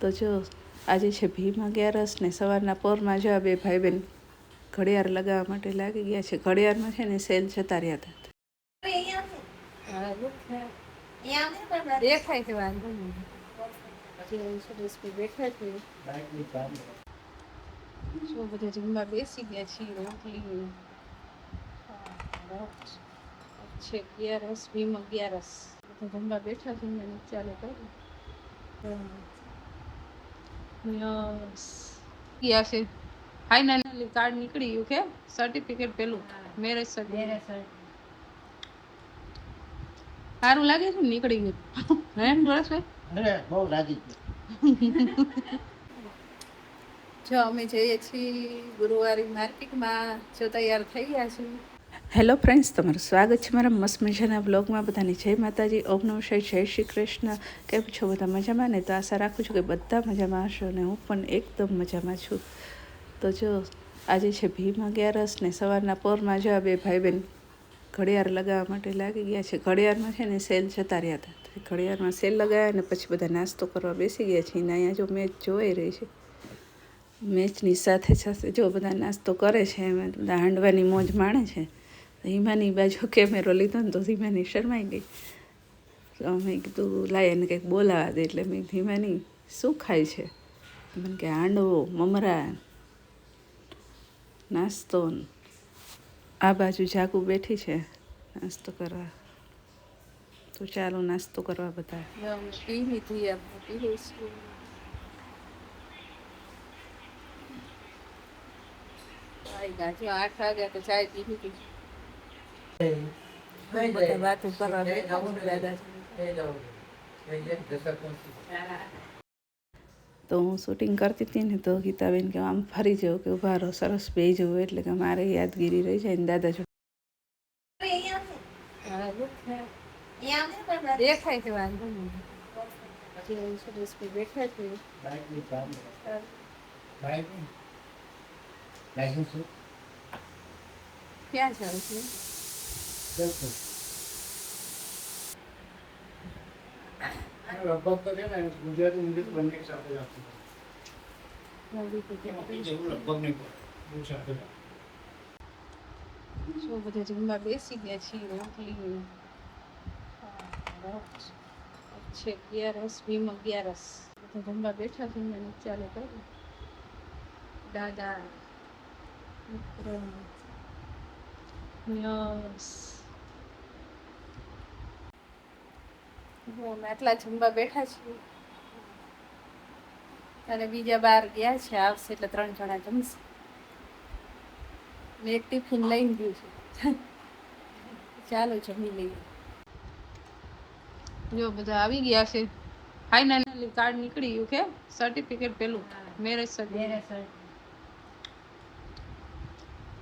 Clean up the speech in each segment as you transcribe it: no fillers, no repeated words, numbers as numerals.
તો જો આજે છે ભીમ 11 ને સવારના પોરમાં જો આ બે ભાઈ બહેન ઘડિયાળ લગાવવા માટે લાગી ગયા છે. ઘડિયાળમાં છે ને સેલ જતા રહ્યા હતા. દેખાય છે વાંધો નહીં. બેઠા છે જો બધા જમવા બેસી ગયા છીએ. રોટલી છે 11 ભીમ 11 બધા જમવા બેઠા છે. ચાલુ કર્યું યસ ગયા છે. ફાઇનલી કાર્ડ નીકળી ગયું કે સર્ટિફિકેટ પેલું મેરેજ સર્ટિફિકેટ સારું લાગે છે. નીકળી ગયું હે નરેશભાઈ? અરે બહુ રાજી જો અમે જઈએ છીએ ગુરુવારી માર્કેટમાં. જો તૈયાર થઈ ગયા છે. હેલો ફ્રેન્ડ્સ, તમારું સ્વાગત છે મારા મસ્ત મજાના બ્લોગમાં. બધાની જય માતાજી, ઓમ નમઃ શિવાય, જય શ્રી કૃષ્ણ. કેમ છો બધા? મજામાં ને? તો આશા રાખું છું કે બધા મજામાં હશો અને હું પણ એકદમ મજામાં છું. તો જો આજે છે ભીમ 11 ને સવારના પોરમાં જો આ બે ભાઈ બહેન ઘડિયાળ લગાવવા માટે લાગી ગયા છે. ઘડિયાળમાં છે ને સેલ જતા રહ્યા હતા. ઘડિયાળમાં સેલ લગાવ્યા અને પછી બધા નાસ્તો કરવા બેસી ગયા છે. ને અહીંયા જો મેચ જોઈ રહી છે. મેચની સાથે સાથે જો બધા નાસ્તો કરે છે. એમાં બધા હાંડવાની મોજ માણે છે. હિમાની બાજુ કેમેરો લીધો ને તો હિમાની શરમાઈ ગઈ. તો મેં કીધું લાય એને કંઈક બોલાવા દે. એટલે મેં હિમાની શું ખાય છે? મને કે હાંડવો, મમરા, નાસ્તો. આ બાજુ જાગુ બેઠી છે નાસ્તો કરવા. તો ચાલો નાસ્તો કરવા બધા. પી લીધી આપણે પી લઈશું. 8 વાગ્યા તો ચાય પી લીધી. બધા વાતો કરવા તો હું શૂટિંગ કરતી હતી ને તો ગીતાબેન કે આમ ફરી જવું કે ઉભા રહો, સરસ બે જવું. એટલે કે મારે યાદગીરી રહી જાય ને દાદા જો દેખાય છે વાંધો નહીં. બેઠા છે ક્યાં ચાલુ છે? લગભગ તો છે ને ગુજરાતી ઇંગ્લિશ બંને સાથે આપતી શું બધા જમવા બેસી ગયા છીએ. રોટલી છે 11 ભીમ 11 બધા જમવા બેઠા છે. ચાલુ કર્યું દાદા યસ અમે આટલા જમવા બેઠા છીએ અને બીજા બહાર ગયા છે. આવશે એટલે 3 જણા જમશે. મેં એક ટિફિન લઈને ગયું છે. ચાલો જમી લઈએ. જો બધા આવી ગયા છે. ફાઇનલી કાર્ડ નીકળી ગયું કે સર્ટિફિકેટ પેલું મેરેજ સર્ટિફિકેટ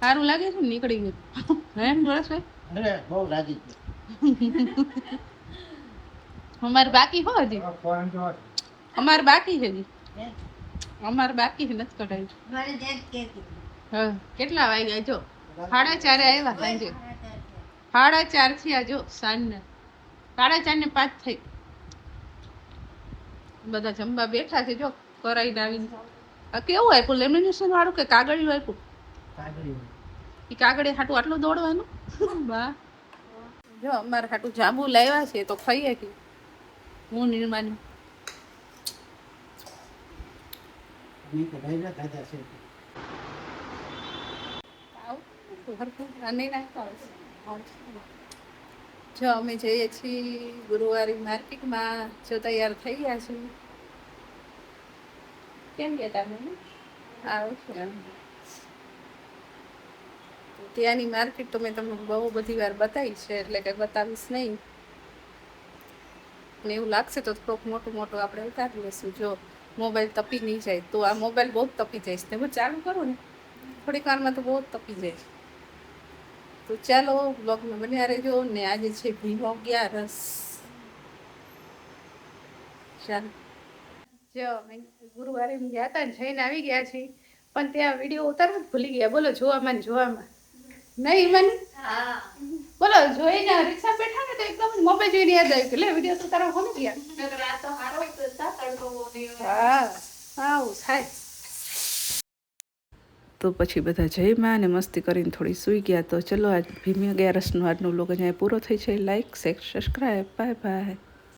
સારું લાગે છે. નીકળી ગયું હે નરેશભાઈ? અરે બહુ રાજી અમારે બાકી હો હજી. અમારે બાકી છે હજી. અમારે બાકી છે, નથી કઢાયું. હા કેટલા વાગ્યા? જો 4:30 આવ્યા સાંજે. 4:30 થયા જો સાંજના. 4:30 ને 5 થઈ. બધા જમવા બેઠા છે. જો કરાઈને આવીને કેવું આપ્યું? લેમિનેશન વાળું કે કાગળિયું આપ્યું? કાગળિયા હાટું આટલું દોડવાનું? બા જો અમારે હાટું જાંબુ લાવ્યા છે તો ખાઈએ કે હું નિર્માની જો અમે જઈએ છીએ ગુરુવારી માર્કેટમાં. જો તૈયાર થઈ ગયા છે. કેમ ગયા તમે? આવું છે ત્યાંની માર્કેટ તો મેં તમને બહુ બધી વાર બતાવી છે એટલે કે બતાવીશ નહીં. ને એવું લાગશે તો થોડુંક મોટું મોટું આપણે ઉતારી લઈશું. જો મોબાઈલ તપી નહીં જાય તો આ મોબાઈલ બહુ જ તપી જાય છે. હું ચાલુ કરું ને થોડીક વારમાં તો બહુ જ તપી જાય છે. તો ચાલો બ્લોગમાં બન્યા રહેજો. ને આજે છે ભીમ 11. ચાલો જો અમે ગુરુવારે ગયા હતા ને જઈને આવી ગયા છીએ. પણ ત્યાં વિડીયો ઉતારવા જ ભૂલી ગયા. બોલો જોવામાં નહીં મને? હા બોલો જોઈને રિક્ષા બેઠા ને તો એકદમ જ મોબાઈલ જોઈને યાદ આવ્યું કે લે વિડીયો તો તારા હોમી ગયા. હા આવું થાય. તો પછી બધા જયમાં અને મસ્તી કરીને થોડી સૂઈ ગયા. તો ચલો આજ ભીમી 11નો આજનો વ્લોગ અહીંયા પૂરો થઈ છે. Like share subscribe. Bye bye.